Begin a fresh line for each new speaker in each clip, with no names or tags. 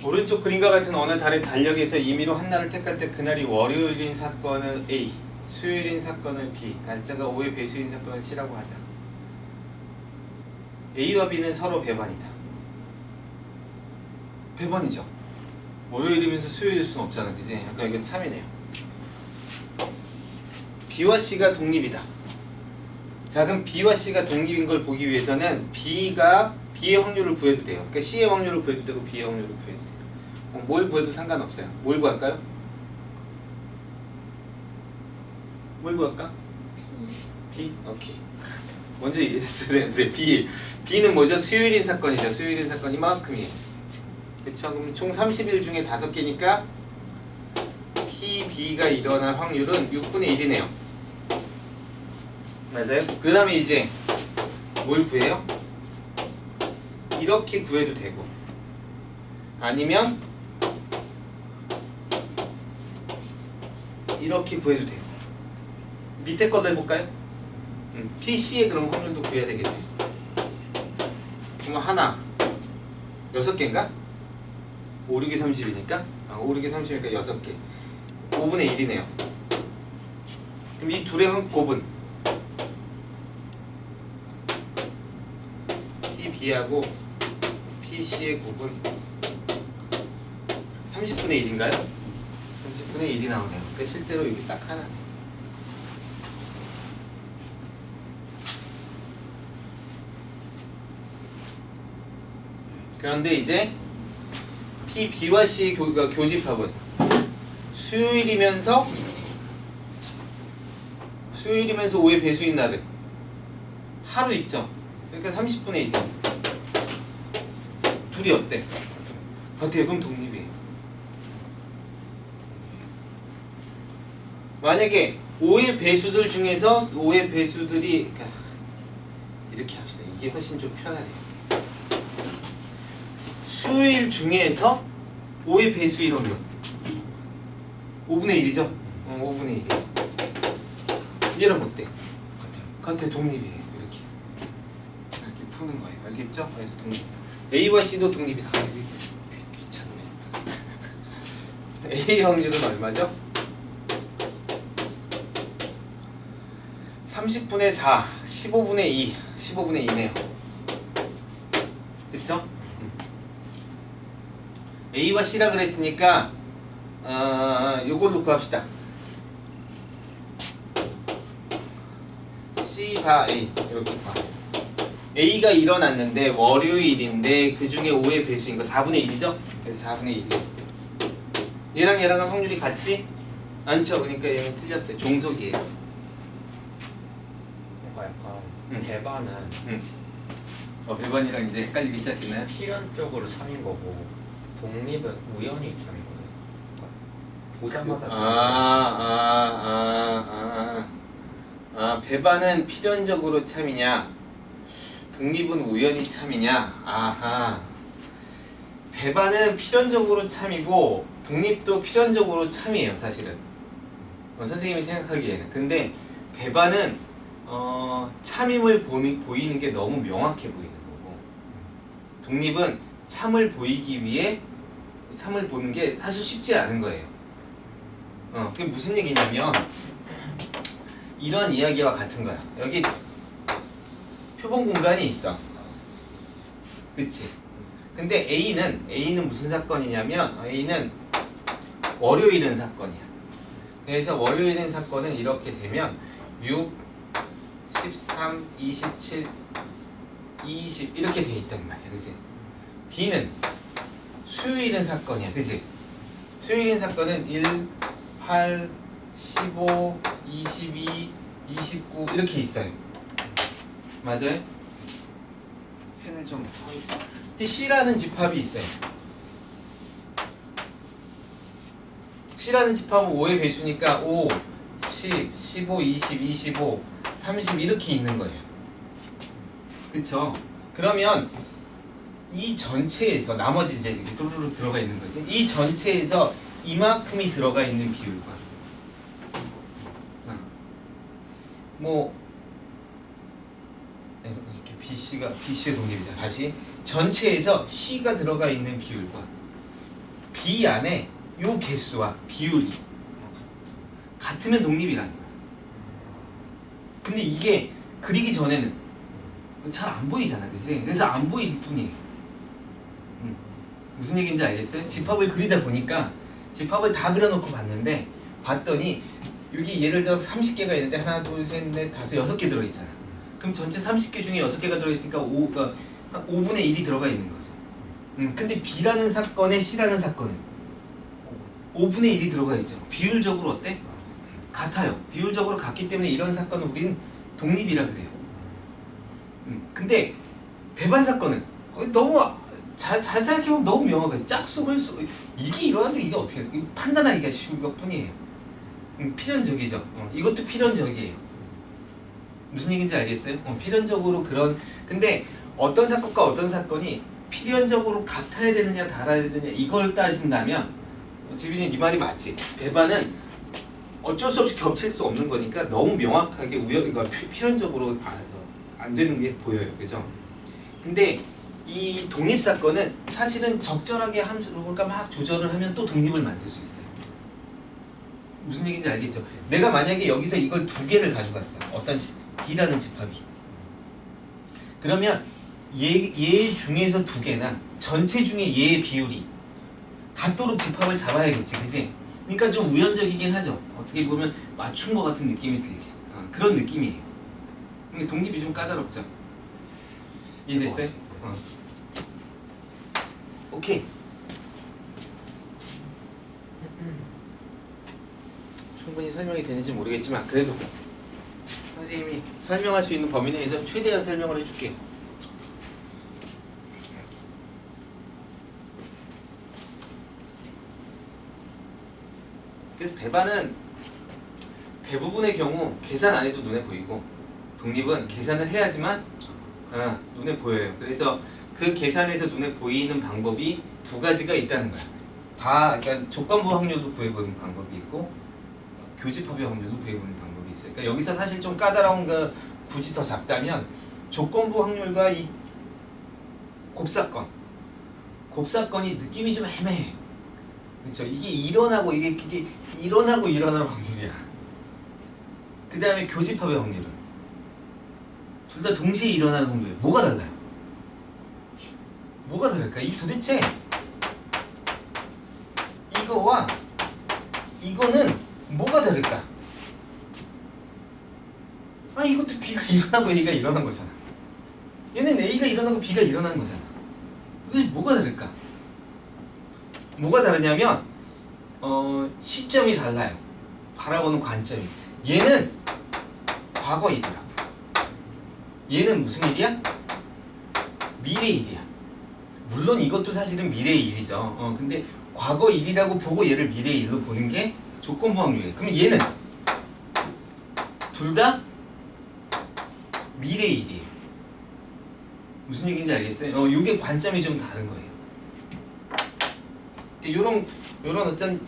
오른쪽 그림과 같은 어느 달의 달력에서 임의로 한 날을 택할 때 그날이 월요일인 사건은 A, 수요일인 사건은 B, 날짜가 5의 배수인 사건은 C라고 하자. A와 B는 서로 배반이다. 배반이죠. 월요일이면서 수요일일 수는 없잖아, 그지? 약간 이건 참이네요. B와 C가 독립이다. 자, 그럼 B와 C가 독립인 걸 보기 위해서는 B의 확률을 구해도 돼요. 그러니까 C의 확률을 구해도 되고 B의 확률을 구해도 돼요. 뭘 구해도 상관없어요. 뭘 구할까요? 뭘 구할까? B? 오케이. 먼저 얘기했어야 되는데 B는 뭐죠? 수요일인 사건이죠. 수요일인 사건 이만큼이에요. 그쵸? 그럼 총 30일 중에 5개니까 B가 일어날 확률은 6분의 1이네요. 맞아요? 그 다음에 이제 뭘 구해요? 이렇게 구해도 되고 아니면 이렇게 구해도 돼요. 밑에 걸로 해볼까요? PC의 그럼 확률도 구해야 되겠네. 그러면 하나 6개인가? 5, 6이 30이니까 5, 6이 30이니까 6개 5분의 1이네요. 그럼 이 둘의 곱은 PB하고 PC의 곱은 30분의 1인가요? 30분의 1이 나오네요. 그러니까 실제로 이게 딱 하나네. 그런데 이제 B와 C의 교집합은 수요일이면서 5의 배수인 날은 하루 있죠. 그러니까 30분의 1이에요. 둘이 어때? 대금 독립이에요. 만약에 5의 배수들 중에서 5의 배수들이 이렇게 합시다. 이게 훨씬 좀 편하네요. 수요일 중에서 5의 배수일 확률 5분의 1이죠? 5분의 1이에요. 얘는 어때? 같아. 독립이에요. 이렇게 푸는 거예요. 알겠죠? 그래서 독립이다. A와 C도 독립이다. 귀찮네. A 확률은 얼마죠? 30분의 4, 15분의 2, 15분의 2네요. 그쵸? A와 C라 그랬으니까 요걸로 구합시다. C 바 A 이렇게 구하. A가 일어났는데 월요일인데 그 중에 5의 배수인 거 4분의 1이죠? 그래서 4분의 1이에요. 얘랑은 확률이 같지 않죠? 그러니까 얘는 틀렸어요. 종속이에요.
뭔가 약간 배반은
배반이랑 이제 헷갈리기 시작했나요?
필연적으로 참인 거고 독립은 우연히 참인 거예요. 그러니까 보자마자
배반은 필연적으로 참이냐 독립은 우연히 참이냐. 아하. 배반은 필연적으로 참이고 독립도 필연적으로 참이에요. 사실은 선생님이 생각하기에는. 근데 배반은 참임을 보이는 게 너무 명확해 보이는 거고 독립은 참을 보이기 위해 참을 보는 게 사실 쉽지 않은 거예요. 그게 무슨 얘기냐면 이런 이야기와 같은 거야. 여기 표본 공간이 있어. 그치? 근데 A는 무슨 사건이냐면 A는 월요일은 사건이야. 그래서 월요일은 사건은 이렇게 되면 6, 13, 27, 20 이렇게 돼 있단 말이야. 그치? B는 수요일은 사건이야. 그치? 수요일인 사건은 1, 8, 15, 22, 29 이렇게 있어요. 맞아요? 펜을 좀 C라는 집합이 있어요. C라는 집합은 5의 배수니까 5, 10, 15, 20, 25, 30 이렇게 있는 거예요. 그쵸? 그러면 이 전체에서 나머지 이제 뚜루룩 들어가 있는 거지. 이 전체에서 이만큼이 들어가 있는 비율과 뭐 이렇게 BC의 독립이죠. 다시 전체에서 C가 들어가 있는 비율과 B 안에 요 개수와 비율이 같으면 독립이라는 거야. 근데 이게 그리기 전에는 잘 안 보이잖아, 그지? 그래서 안 보일 뿐이에요. 무슨 얘기인지 알겠어요? 집합을 그리다 보니까 집합을 다 그려놓고 봤는데 봤더니 여기 예를 들어서 30개가 있는데 하나, 둘, 셋, 넷, 다섯, 6개 들어있잖아. 그럼 전체 30개 중에 6개가 들어있으니까 한 5분의 1이 들어가 있는 거죠. 근데 B라는 사건에 C라는 사건은 5분의 1이 들어가 있죠. 비율적으로 어때? 같아요. 비율적으로 같기 때문에 이런 사건은 우리는 독립이라 그래요. 근데 배반 사건은 너무 잘 생각해보면 너무 명확해. 짝수, 홀수 이게 이러는데 이게 어떻게 판단하기가 쉬운 것 뿐이에요. 필연적이죠. 이것도 필연적이에요. 무슨 얘기인지 알겠어요? 필연적으로 그런. 근데 어떤 사건과 어떤 사건이 필연적으로 같아야 되느냐 달아야 되느냐 이걸 따진다면 지빈이 네 말이 맞지. 배반은 어쩔 수 없이 겹칠 수 없는 거니까 너무 명확하게 그러니까 필연적으로 안 되는 게 보여요. 그죠? 근데 이 독립 사건은 사실은 적절하게 함수를 막 조절을 하면 또 독립을 만들 수 있어요. 무슨 얘기인지 알겠죠? 내가 만약에 여기서 이걸 2개를 가져갔어. 어떤 D라는 집합이. 그러면 얘 중에서 2개나 전체 중에 얘의 비율이 같도록 집합을 잡아야겠지, 그지? 그러니까 좀 우연적이긴 하죠. 어떻게 보면 맞춘 것 같은 느낌이 들지. 그런 느낌이에요. 근데 독립이 좀 까다롭죠. 이해됐어요? 오케이. 충분히 설명이 되는지 모르겠지만 그래도 선생님이 설명할 수 있는 범위 내에서 최대한 설명을 해줄게요. 그래서 배반은 대부분의 경우 계산 안 해도 눈에 보이고 독립은 계산을 해야지만 눈에 보여요. 그래서 그 계산에서 눈에 보이는 방법이 2가지가 있다는 거야. 그러니까 조건부 확률도 구해보는 방법이 있고 교집합의 확률도 구해보는 방법이 있어요. 그러니까 여기서 사실 좀 까다로운 거 굳이 더 잡다면 조건부 확률과 이 곱사건이 느낌이 좀 애매해. 그렇죠? 이게 일어나고 이게 일어나고 일어나는 확률이야. 그 다음에 교집합의 확률은 둘 다 동시에 일어나는 확률. 뭐가 달라요? 뭐가 다를까? 이 도대체 이거와 이거는 뭐가 다를까? 이것도 B가 일어나고 A가 일어난 거잖아. 얘는 A가 일어나고 B가 일어나는 거잖아. 이게 뭐가 다를까? 뭐가 다르냐면 시점이 달라요. 바라보는 관점이. 얘는 과거 일이다. 얘는 무슨 일이야? 미래 일이야. 물론 이것도 사실은 미래의 일이죠. 근데 과거 일이라고 보고 얘를 미래의 일로 보는 게 조건부 확률이에요. 그럼 얘는 둘 다 미래의 일이에요. 무슨 얘기인지 알겠어요? 요게 관점이 좀 다른 거예요. 요런 어떤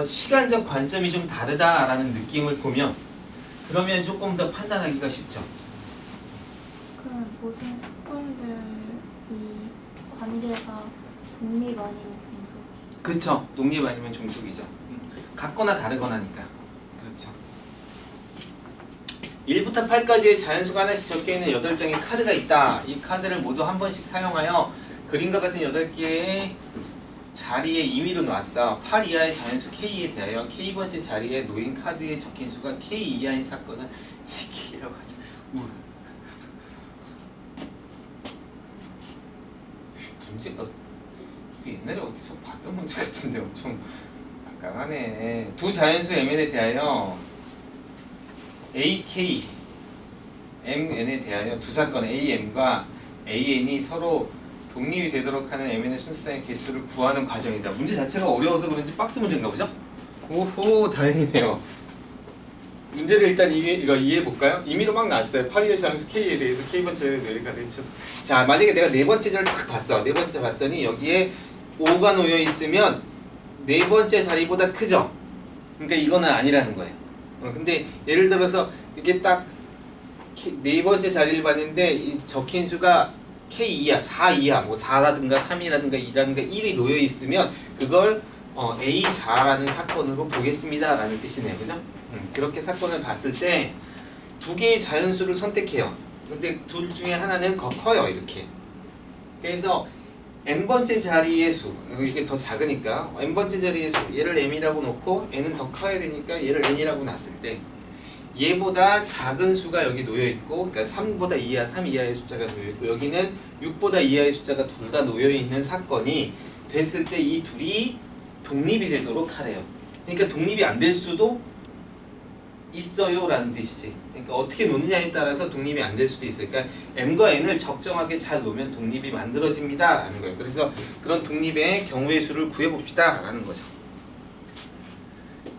시간적 관점이 좀 다르다라는 느낌을 보면 그러면 조금 더 판단하기가 쉽죠.
그럼 모든 사건들이 관계가 독립 아니면 종속?
그쵸. 독립 아니면 종속이죠. 같거나 다르거나니까. 그렇죠. 1부터 8까지의 자연수가 하나씩 적혀있는 8장의 카드가 있다. 이 카드를 모두 한 번씩 사용하여 그림과 같은 8개의 자리에 임의로 놨어. 8 이하의 자연수 K에 대하여 K번째 자리에 놓인 카드에 적힌 수가 K 이하인 사건은 K라고 하자. 문제가 이게 옛날에 어디서 봤던 문제 같은데 엄청 깜깜하네. 두 자연수 MN에 대하여 AK, MN에 대하여 두 사건 AM과 AN이 서로 독립이 되도록 하는 MN의 순수상의 개수를 구하는 과정이다. 문제 자체가 어려워서 그런지 박스 문제인가 보죠? 오호, 다행이네요. 문제를 일단 이거 이해해볼까요? 임의로 막 나왔어요. 8일의 자연수 K에 대해서 K번째 내리가 대쳐서. 자, 만약에 내가 네 번째 자리를 딱 봤어. 네 번째 봤더니 여기에 5가 놓여 있으면 네 번째 자리보다 크죠? 그러니까 이거는 아니라는 거예요. 근데 예를 들어서 이게 딱 네 번째 자리를 봤는데 이 적힌 수가 K 이하, 4 이하, 뭐 4라든가 3이라든가 2라든가 1이 놓여 있으면 그걸 A4라는 사건으로 보겠습니다 라는 뜻이네요. 그죠? 그렇게 사건을 봤을 때 두 개의 자연수를 선택해요. 근데 둘 중에 하나는 더 커요. 이렇게. 그래서 n번째 자리의 수, 이게 더 작으니까 n번째 자리의 수, 얘를 m이라고 놓고 n은 더 커야 되니까 얘를 n이라고 놨을 때 얘보다 작은 수가 여기 놓여있고, 그러니까 3보다 이하, 3 이하의 숫자가 놓여있고, 여기는 6보다 이하의 숫자가 둘 다 놓여있는 사건이 됐을 때 이 둘이 독립이 되도록 하래요. 그러니까 독립이 안 될 수도 있어요 라는 뜻이지. 그러니까 어떻게 놓느냐에 따라서 독립이 안 될 수도 있어요. 그러니까 m과 n을 적정하게 잘 놓으면 독립이 만들어집니다 라는 거예요. 그래서 그런 독립의 경우의 수를 구해봅시다 라는 거죠.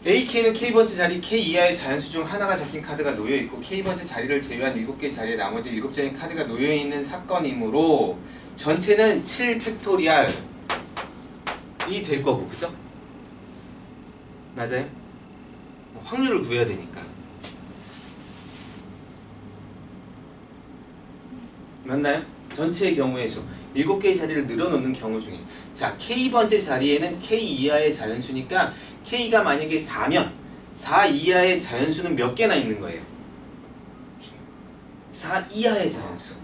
AK는 K번째 자리 K 이하의 자연수 중 하나가 적힌 카드가 놓여있고 K번째 자리를 제외한 7개의 자리에 나머지 7장의 카드가 놓여있는 사건이므로 전체는 7팩토리알이 될 거고, 그죠? 맞아요? 확률을 구해야 되니까. 맞나요? 전체의 경우의 수 7개의 자리를 늘어놓는 경우 중에, 자 K번째 자리에는 K 이하의 자연수니까 K가 만약에 4면 4 이하의 자연수는 몇 개나 있는 거예요? 4 이하의 자연수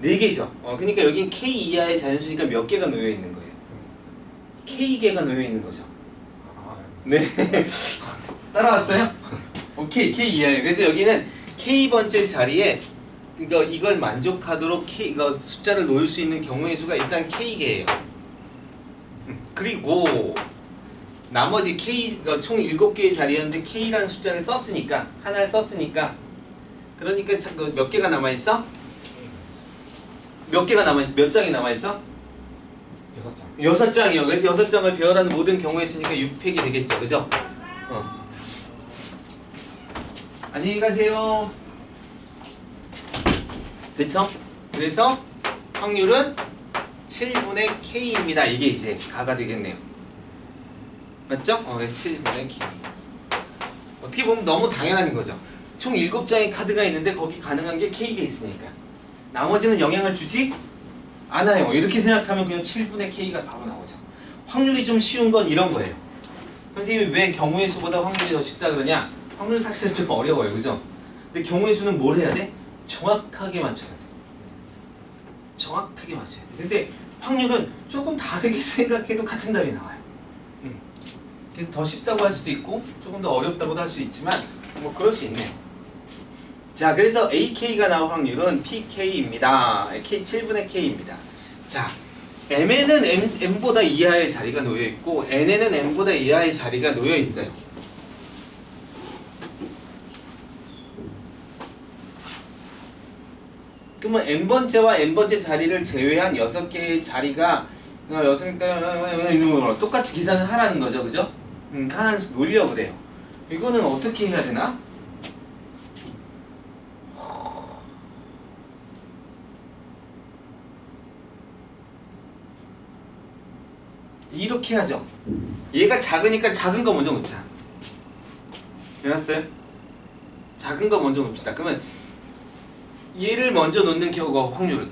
4개죠. 그러니까 여긴 K 이하의 자연수니까 몇 개가 놓여 있는 거예요? K개가 놓여 있는 거죠. 네. 따라왔어요? 오케이, K 이하예요. 그래서 여기는 K번째 자리에 이걸 만족하도록 이거 숫자를 놓을 수 있는 경우의 수가 일단 K개예요. 그리고 나머지 K, 총 7개의 자리였는데 K라는 숫자를 썼으니까, 하나를 썼으니까, 그러니까 몇 개가 남아있어? 몇 개가 남아있어? 몇 장이 남아있어?
6장.
6장이요. 그래서 6장을 배열하는 모든 경우의 수니까 6팩이 되겠죠. 그죠? 안녕히 가세요. 그쵸? 그래서 확률은 7분의 K입니다. 이게 이제 가가 되겠네요. 맞죠? 그래서 7분의 K. 어떻게 보면 너무 당연한 거죠. 총 7장의 카드가 있는데 거기 가능한 게 K가 있으니까. 나머지는 영향을 주지 않아요. 이렇게 생각하면 그냥 7분의 K가 바로 나오죠. 확률이 좀 쉬운 건 이런 거예요. 선생님이 왜 경우의 수보다 확률이 더 쉽다 그러냐? 확률 사실은 좀 어려워요. 그죠? 근데 경우의 수는 뭘 해야 돼? 정확하게 맞춰야 돼. 정확하게 맞춰야 돼. 근데 확률은 조금 다르게 생각해도 같은 답이 나와요. 그래서 더 쉽다고 할 수도 있고 조금 더 어렵다고도 할 수 있지만 뭐 그럴 수 있네요. 자, 그래서 AK가 나올 확률은 PK입니다. K 7분의 K입니다. 자, M에는 M보다 이하의 자리가 놓여있고 N에는 M보다 이하의 자리가 놓여있어요. 그러면 N번째와 N번째 자리를 제외한 6개의 자리가 6개가 똑같이 계산을 하라는 거죠. 그죠? 하나씩 놀려 그래요. 이거는 어떻게 해야 되나? 이렇게 하죠. 얘가 작으니까 작은 거 먼저 놓자. 배웠어요? 작은 거 먼저 놓읍시다. 그러면 얘를 먼저 놓는 경우가 확률은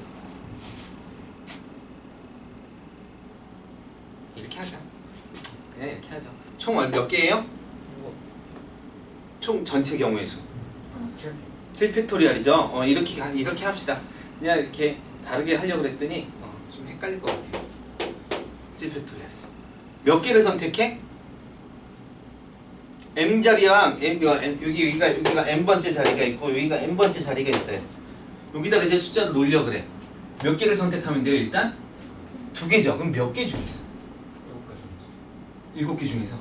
이렇게 하자. 그냥 이렇게 하죠. 총 몇 개예요? 총 전체 경우의 수 7팩토리알이죠. 이렇게 합시다. 그냥 이렇게 다르게 하려고 그랬더니 좀 헷갈릴 것 같아요. 7팩토리알이죠. 몇 개를 선택해? M 자리랑 여기가 N번째 자리가 있고 여기가 N번째 자리가 있어요. 여기다가 이제 숫자를 놓으려 그래. 몇 개를 선택하면 돼요? 일단 2개죠. 그럼 몇 개 중에서? 7개 중에서.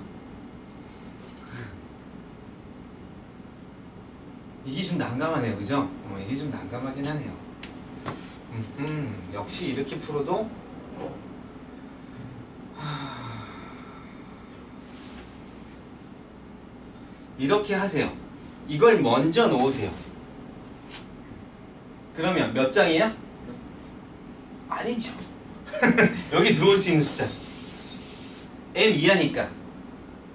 이게 좀 난감하네요. 그죠? 이게 좀 난감하긴 하네요. 역시 이렇게 풀어도 이렇게 하세요. 이걸 먼저 놓으세요. 그러면 몇 장이야? 아니죠. 여기 들어올 수 있는 숫자 M 이하니까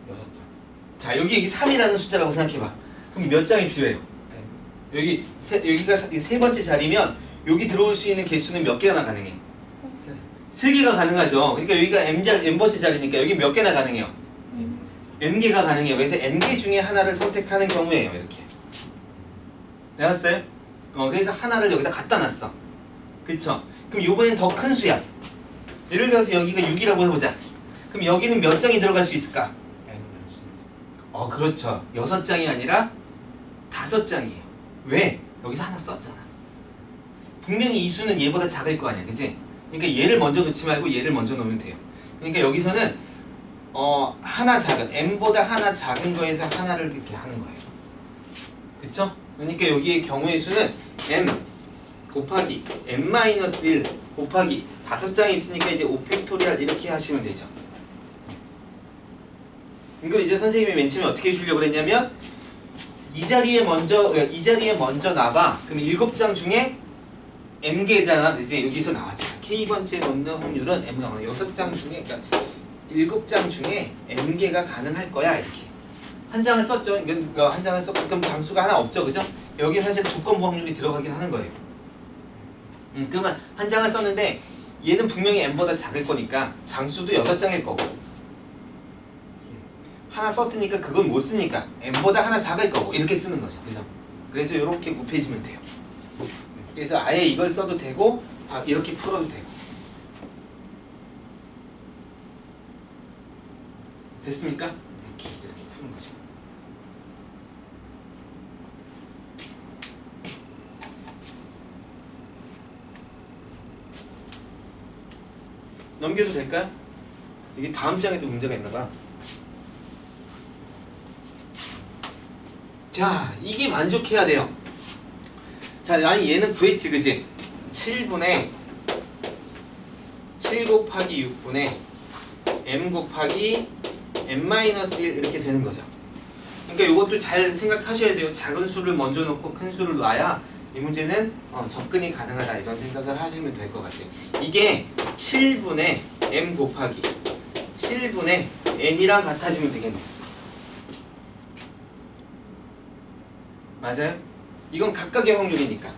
6장.
자 여기 3이라는 숫자라고 생각해봐. 그럼 몇 장이 필요해요? 여기가 세 번째 자리면 여기 들어올 수 있는 개수는 몇 개나 가능해? 3개가 가능하죠. 그러니까 여기가 m번째 자리니까 여기 몇 개나 가능해요? m개가 가능해요. 그래서 m개 중에 하나를 선택하는 경우에요. 이렇게. 알았어요? 그래서 하나를 여기다 갖다 놨어. 그쵸? 그럼 요번엔 더 큰 수야. 예를 들어서 여기가 6이라고 해보자. 그럼 여기는 몇 장이 들어갈 수 있을까? 그렇죠. 6장이 아니라 5장이에요. 왜? 여기서 하나 썼잖아. 분명히 이 수는 얘보다 작을 거 아니야. 그치? 그러니까 얘를 먼저 놓지 말고 얘를 먼저 놓으면 돼요. 그러니까 여기서는 하나 작은 m보다 하나 작은 거에서 하나를 이렇게 하는 거예요. 그쵸? 그러니까 여기의 경우의 수는 m 곱하기 m-1 곱하기 5장이 있으니까 이제 5팩토리얼 이렇게 하시면 되죠. 이걸 이제 선생님이 맨 처음에 어떻게 해주려고 그랬냐면 이 자리에 먼저 놔봐. 그럼 7장 중에 m개잖아. 이제 여기서 나왔잖아. k번째 넣는 확률은 m가 6장 중에, 그러니까 7장 중에 m개가 가능할 거야. 이렇게 한 장을 썼죠. 이건 한 장을 썼고 그럼 장수가 하나 없죠, 그죠? 여기 사실 조건부 확률이 들어가긴 하는 거예요. 그러면 한 장을 썼는데 얘는 분명히 m보다 작을 거니까 장수도 6장일 거고 하나 썼으니까 그건 못 쓰니까 m보다 하나 작을 거고 이렇게 쓰는 거죠, 그죠? 그래서 이렇게 곱해지면 돼요. 그래서 아예 이걸 써도 되고 이렇게 풀어도 되고. 됐습니까? 이렇게 푸는 거죠. 넘겨도 될까요? 이게 다음 장에도 문제가 있나 봐. 자, 이게 만족해야 돼요. 자, 아니 얘는 구했지, 그지? 7분의 7 곱하기 6분의 m 곱하기 m-1 이렇게 되는 거죠. 그러니까 이것도 잘 생각하셔야 돼요. 작은 수를 먼저 놓고 큰 수를 놔야 이 문제는 접근이 가능하다 이런 생각을 하시면 될 것 같아요. 이게 7분의 m 곱하기 7분의 n이랑 같아지면 되겠네요. 맞아요? 이건 각각의 확률이니까.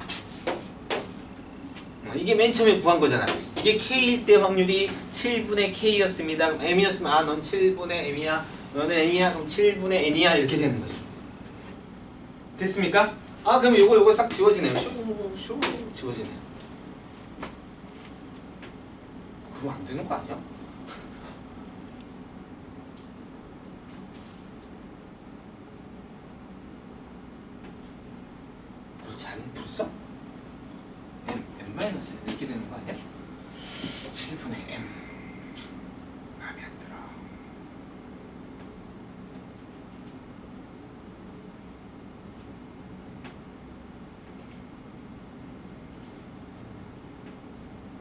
이게 맨 처음에 구한 거잖아. 이게 k일 때 확률이 7분의 k였습니다. 그럼 m이었으면 넌 7분의 m이야. 너는 n이야. 그럼 7분의 n이야. 이렇게 되는 거죠. 됐습니까? 그럼 요거 싹 지워지네요. 쇼 지워지네요. 그럼 안 되는 거 아니야? 잘못 풀었어? m 이렇게 되는 거 아니야? 7분의 m 마음에 안 들어.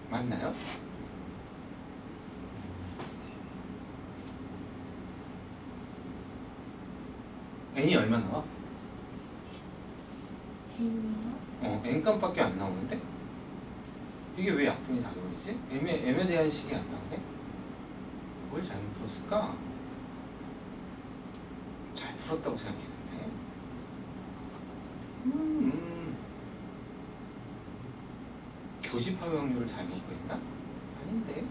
맞나요? n이 얼마 나와?
N이요?
n값밖에 안 나오는데? 이게 왜 약분이 다 돌리지? m에 대한 식이 안 나오네? 뭘 잘못 풀었을까? 잘 풀었다고 생각했는데. 교집합의 확률을 잘못 구했나? 아닌데.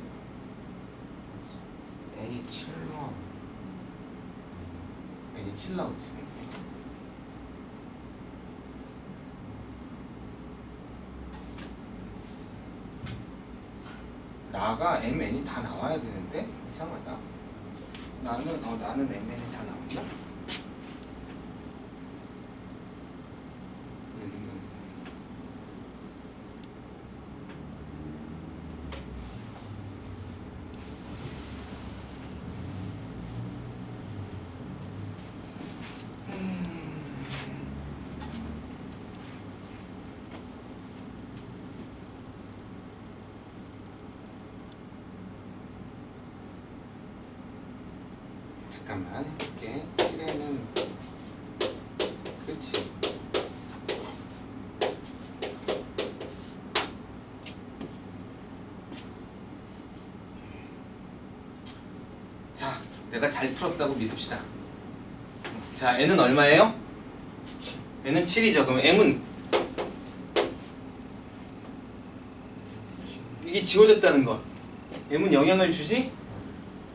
n이 7로
n이 7 나오지. 나가 mn이 다 나와야 되는데 이상하다. 나는 mn이 다 나왔나? 잠깐만 해볼게. 7에는 그렇지. 자, 내가 잘 풀었다고 믿읍시다. 자, n은 얼마예요? n은 7이죠. 그럼 m은 이게 지워졌다는 거. m은 영향을 주지?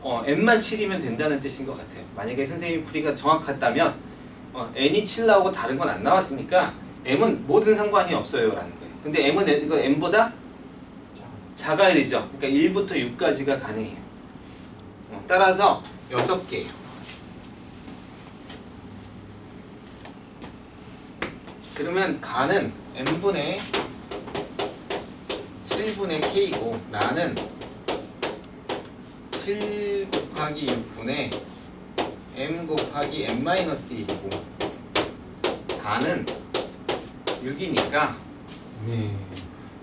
m만 7이면 된다는 뜻인 것 같아요. 만약에 선생님이 풀이가 정확했다면 n이 7 나오고 다른 건 안 나왔으니까 m은 뭐든 상관이 없어요 라는 거예요. 근데 m은 이거 m보다 작아야 되죠. 그러니까 1부터 6까지가 가능해요. 따라서 6개예요. 그러면 가는 n분의 7분의 k고 나는 7 곱하기 6분의 m 곱하기 m-1이고 다는 6이니까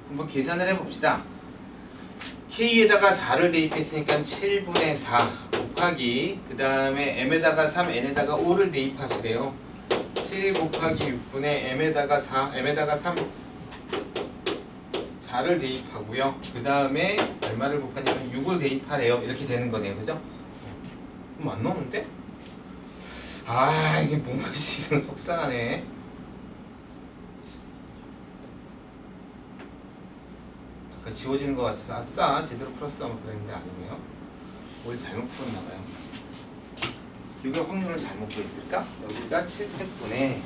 한번 계산을 해봅시다. k에다가 4를 대입했으니까 7분의 4 곱하기 그 다음에 m에다가 3, n에다가 5를 대입하시래요. 7 곱하기 6분의 m에다가 4, m에다가 3 4를 대입하고요. 그 다음에 얼마를 곱하냐면 6을 대입하래요. 이렇게 되는 거네요. 그죠? 그럼 안 나오는데? 아 이게 뭔가 지금 속상하네. 아까 지워지는 것 같아서 아싸 제대로 풀었어 그랬는데 아니네요. 뭘 잘못 풀었나봐요. 이게 확률을 잘못 구했을까? 여기가 7팩분의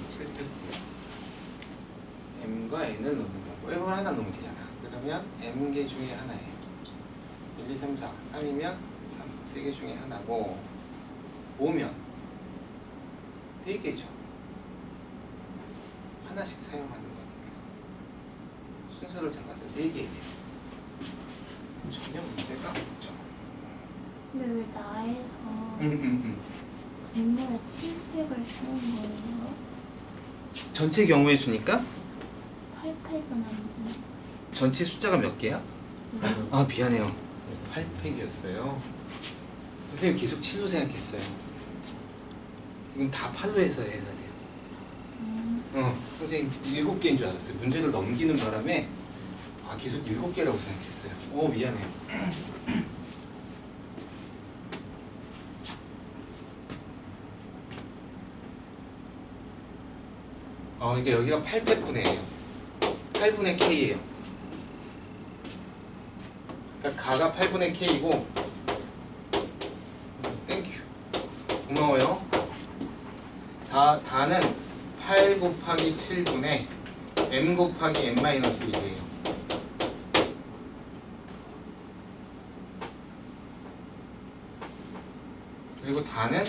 m과 n을 넣는 거고 m을 하나 넣으면 되잖아. 그러면 m개 중에 하나예요. 1, 2, 3, 4 3이면 3 3개 중에 하나고 5면 4개죠. 하나씩 사용하는 거니까 순서를 잡아서 4개예요. 전혀 문제가 없죠.
근데 왜 나에서 분모에 7팩을 쓰는 거예요?
전체 경우의 수니까
8팩은 안 돼.
전체 숫자가 몇 개야? 아 미안해요. 8팩이었어요. 선생님 계속 7로 생각했어요. 이건 다 8로 해서 해야 돼요. 선생님 7개인 줄 알았어요. 문제를 넘기는 바람에 계속 7개라고 생각했어요. 미안해요. 그러니까 여기가 8팩분의예요. 8분의 K예요. 그러니까 가가 8분의 K고 땡큐 고마워요. 다는 8 곱하기 7분의 m 곱하기 m-1이에요. 그리고 다는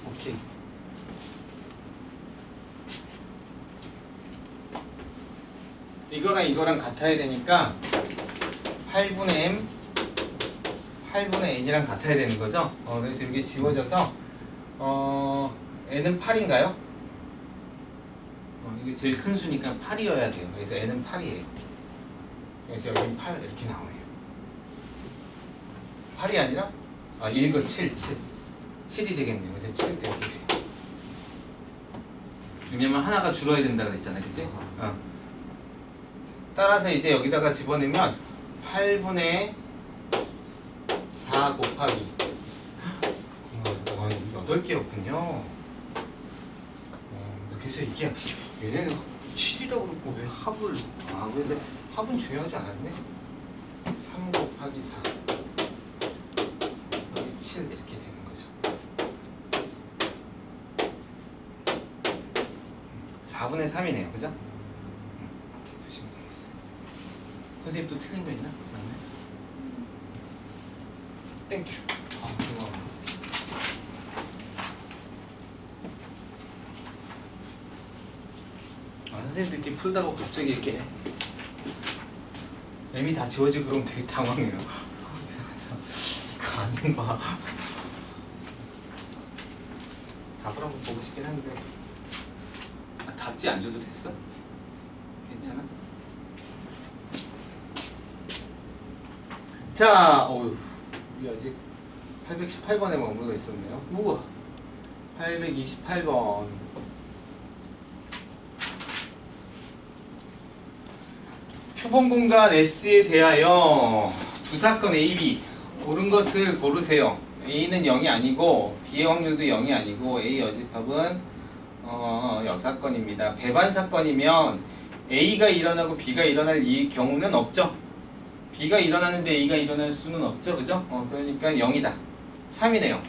오케이. 이거랑 같아야 되니까 8분의 m 8분의 n이랑 같아야 되는 거죠. 그래서 이게 지워져서 n은 8인가요? 이게 제일 큰 수니까 8이어야 돼요. 그래서 n은 8이에요. 그래서 여기는 8 이렇게 나와요. 8이 아니라 1거 7 7이 되겠네요. 그래서 7 이렇게 돼요. 왜냐면 하나가 줄어야 된다 그랬잖아, 그치? 따라서 이제 여기다가 집어넣으면 8분의 4 곱하기 8개였군요. 그래서 이게 얘네는 7이라고 그러고 왜 합을 근데 합은 중요하지 않았네. 3 곱하기 4 여기 7 이렇게 되는 거죠. 4분의 3이네요. 그죠? 보시면 되겠어요. 선생님 또 틀린 거 있나? 맞네. 땡큐. 고마워. 선생님도 이렇게 풀다가 갑자기 이렇게 M이 다 지워지고 그러면 되게 당황해요. 이상하다. 이거 아닌가. 답을 한번 보고 싶긴 한데 답지 안 줘도 됐어? 괜찮아? 자, 우리 아직 818번에 머물러 있었네요. 우와, 828번. 표본 공간 S에 대하여 두 사건 A, B 옳은 것을 고르세요. A는 0이 아니고 B의 확률도 0이 아니고 A 여집합은 여사건입니다. 배반 사건이면 A가 일어나고 B가 일어날 이 경우는 없죠. B가 일어나는데 A가 일어날 수는 없죠, 그죠? 그러니까 0이다. 참이네요.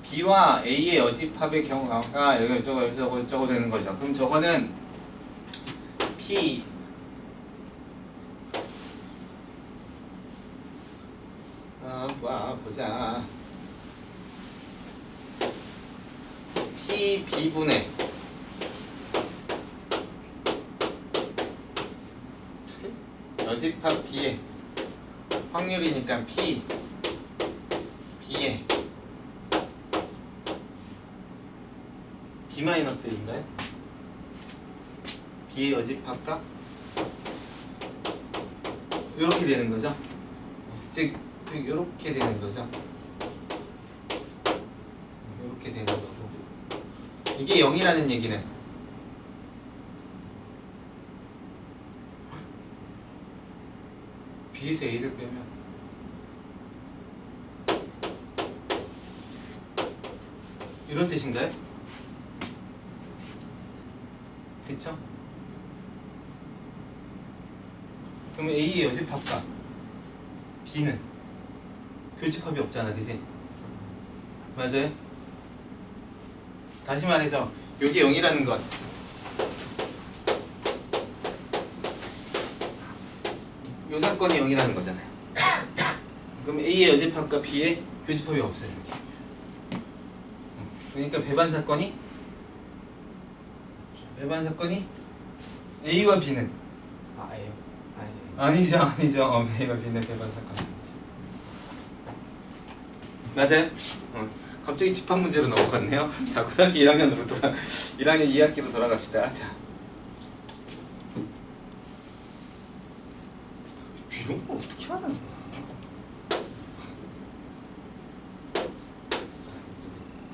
B와 A의 여집합의 경우가 여기 저거 되는 거죠. 그럼 저거는 P 보자. P B분의 여집합 B의 확률이니까 P B의 B-1인가요? B의 여집합과 이렇게 되는 거죠. 즉 이렇게 되는 거죠. 이렇게 되는 거고 이게 0이라는 얘기는 B에서 A를 빼면 이런 뜻인가요? 그쵸? 그러면 A의 여집합과 B는 교집합이 없잖아, 그치? 맞아요? 다시 말해서 요게 0이라는 것 요 사건이 0이라는 거잖아요. 그럼 A의 여집합과 B의 교집합이 없어요, 여기. 그러니까 배반 사건이 A와 B는
아예요.
아니죠. A와 B는 배반 사건 아니지. 맞아요? 갑자기 집합 문제로 넘어갔네요. 자, 고등학교 1학년으로 1학년 2학기로 돌아갑시다. 자, 이런 걸 어떻게 하는 거야?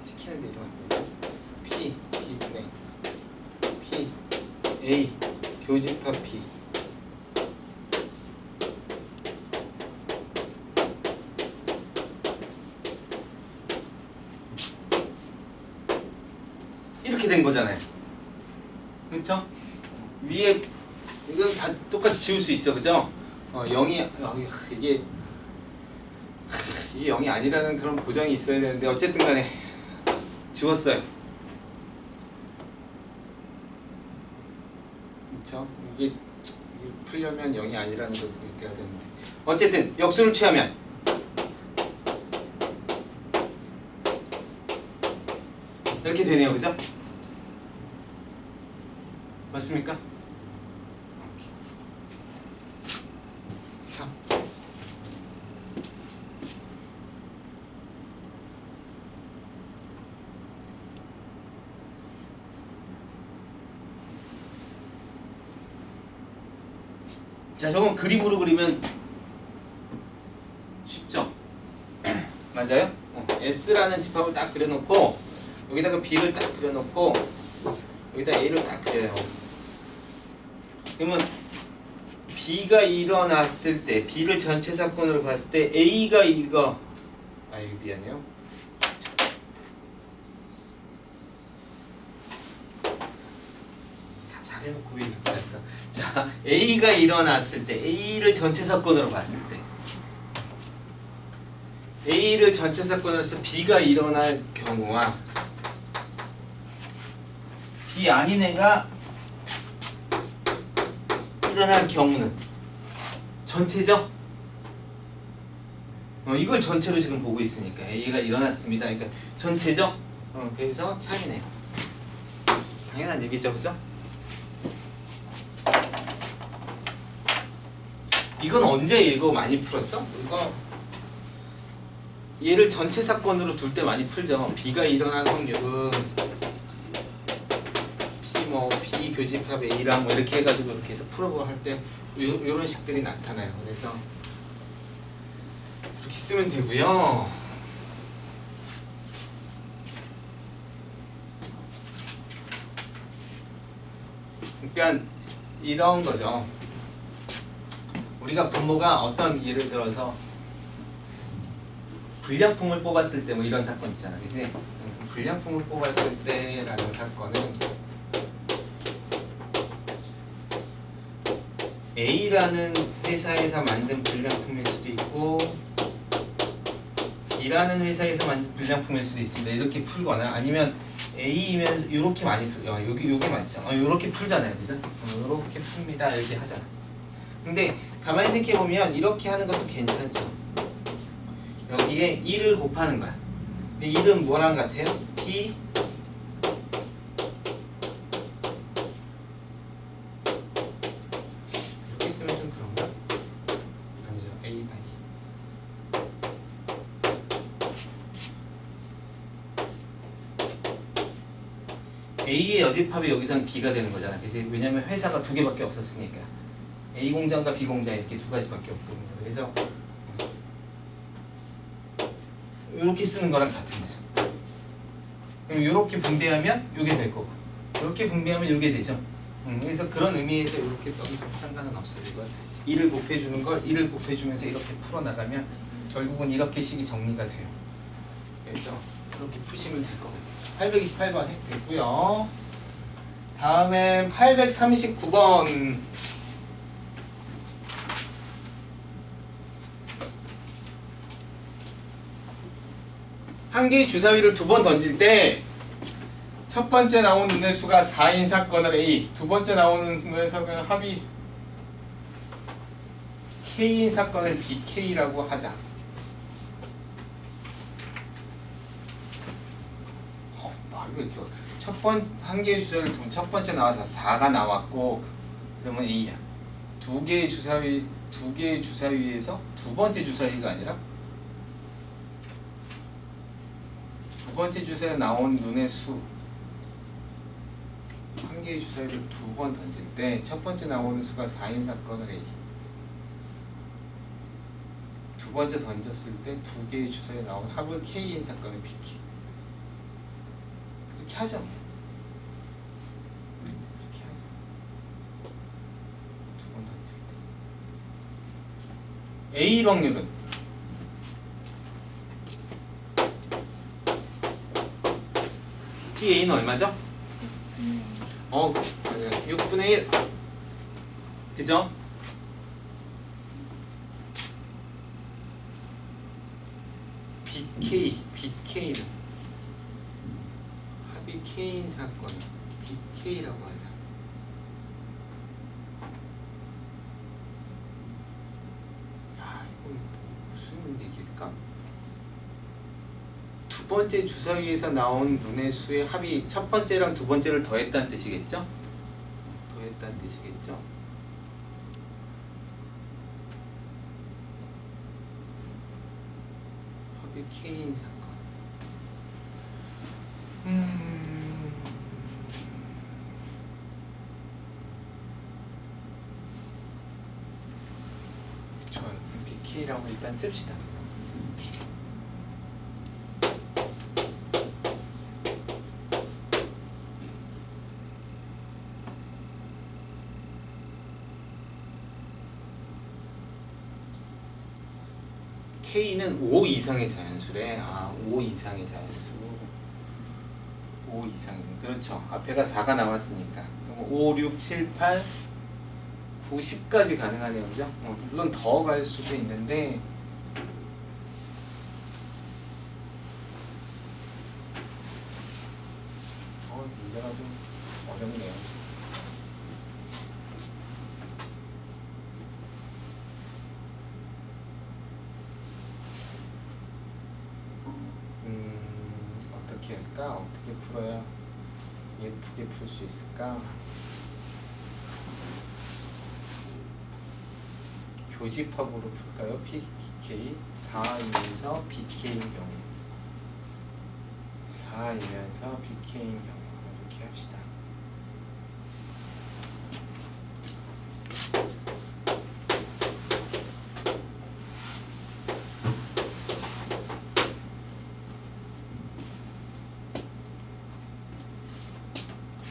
시키는데 이러면 안 되죠. P B분의 P A 교집합 P 이렇게 된 거잖아요. 그렇죠? 위에 이건 다 똑같이 지울 수 있죠, 그죠? 0이 이게 0이 아니라는 그런 보장이 있어야 되는데 어쨌든 간에 지웠어요. 그렇죠? 이게 풀려면 0이 아니라는 것이 돼야 되는데 어쨌든 역수를 취하면 이렇게 되네요, 그죠? 맞습니까? 참. 자, 저건 그림으로 그리면 쉽죠? 맞아요? S라는 집합을 딱 그려놓고 여기다가 B를 딱 그려놓고 여기다 A를 딱 그려요. 그러면 B가 일어났을 때 B를 전체 사건으로 봤을 때 A가 미안해요. 다 잘해놓고 왜 이렇게 했다. 자, A가 일어났을 때 A를 전체 사건으로 봤을 때 A를 전체 사건으로서 B가 일어날 경우와 B 아닌 애가 일어날 경우는 전체죠? 이걸 전체로 지금 보고 있으니까 A가 일어났습니다. 그러니까 전체죠? 그래서 참이네요. 당연한 얘기죠, 그죠? 이건 언제 이거 많이 풀었어? 이거 얘를 전체 사건으로 둘 때 많이 풀죠. B가 일어날 확률은 B 교집합 A랑 뭐 이렇게 해가지고 이렇게 해서 풀어보고 할 때 요런 식들이 나타나요. 그래서 이렇게 쓰면 되고요. 그러니까 이런 거죠. 우리가 부모가 어떤 예를 들어서 불량품을 뽑았을 때 뭐 이런 사건 있잖아, 그지? 불량품을 뽑았을 때라는 사건은 A라는 회사에서 만든 불량품일 수도 있고 B라는 회사에서 만든 불량품일 수도 있습니다. 이렇게 풀거나 아니면 A이면서 이렇게 많이 요게 맞죠? 요렇게 풀잖아요, 그죠? 요렇게 풉니다, 이렇게 하잖아. 근데 가만히 생각해보면 이렇게 하는 것도 괜찮죠. 여기에 1을 곱하는 거야. 근데 1은 뭐랑 같아요? P 이렇게 쓰면 좀 그런가? 아니죠. A 바이 A의 여집합이 여기서는 B가 되는 거잖아. 그래서 왜냐면 회사가 두 개밖에 없었으니까 A 공장과 B 공장 이렇게 두 가지밖에 없거든요. 그래서 이렇게 쓰는 거랑 같은 거죠. 그럼 이렇게 분배하면 이게 될 거고, 이렇게 분배하면 이게 되죠. 그래서 그런 의미에서 이렇게 써도 상관은 없어요. 이걸 1을 곱해주는 걸 1을 곱해주면서 이렇게 풀어나가면 결국은 이렇게 식이 정리가 돼요. 그래서 이렇게 푸시면 될 것 같아요. 828번 됐고요. 다음에 839번. 한 개의 주사위를 두 번 던질 때 첫 번째 나온 눈의 수가 4인 사건을 A, 두 번째 나오는 눈의 수가 합이 K인 사건을 BK라고 하자. 이거 이렇게 한 개의 주사위를 두면 첫 번째 나와서 4가 나왔고 그러면 A야. 두 개의 주사위에서 두 번째 주사위가 아니라 두 번째 주사위에 나온 눈의 수. 한 개의 주사위를 두 번 던질 때 첫 번째 나오는 수가 4인 사건을 A. 두 번째 던졌을 때 두 개의 주사위에 나온 합을 K인 사건을 BK. 그렇게 하죠. 그렇게 하죠. 두 번 던질 때. A 확률은 PA는 얼마죠? 맞아요. 6분의 1. 그죠? BK는 합의 K인 사건 BK라고 하자. 야, 이거 무슨 얘기일까? 두 번째 주사위에서 나온 눈의 수의 합이 첫 번째랑 두 번째를 더했다는 뜻이겠죠? 더했다는 뜻이겠죠? 합이 K인 사건. 좋아요. BK라고 일단 씁시다. K는 5 이상의 자연수래. 5 이상의 자연수. 5 이상이. 그렇죠. 앞에가 4가 나왔으니까. 그럼 5, 6, 7, 8, 9, 10까지 가능하네요. 그죠? 물론 더 갈 수도 있는데 문제가 좀 어렵네요. 어떻게 할까? 어떻게 풀어야 예쁘게 풀 수 있을까? 교집합으로 풀까요? PK 4이면서 BK인 경우 4이면서 BK인 경우 이렇게 합시다.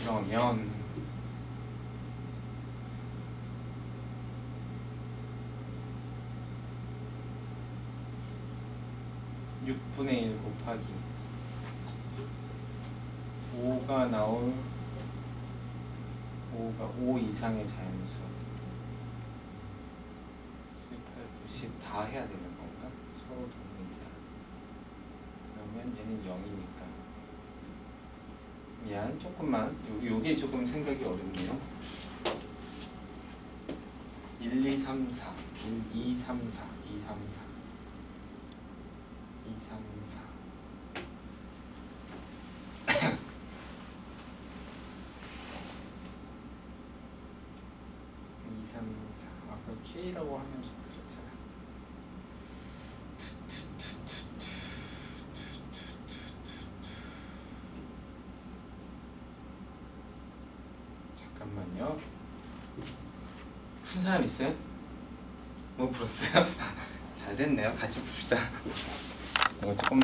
그러면 6분의 1 곱하기 5가 나올 5 이상의 자연수 18, 90 다 해야 되는 건가? 서로 독립이다. 그러면 얘는 0이니까 미안 조금만 요게 조금 생각이 어렵네요. 1, 2, 3, 4 1, 2, 3, 4 2, 3, 4 2, 3, 4 2, 3, 4 아까 K라고 하면 좀 그렇잖아. 잠깐만요. 푼 사람 있어요? 뭐 풀었어요? 잘 됐네요. 같이 풉시다. 이거 조금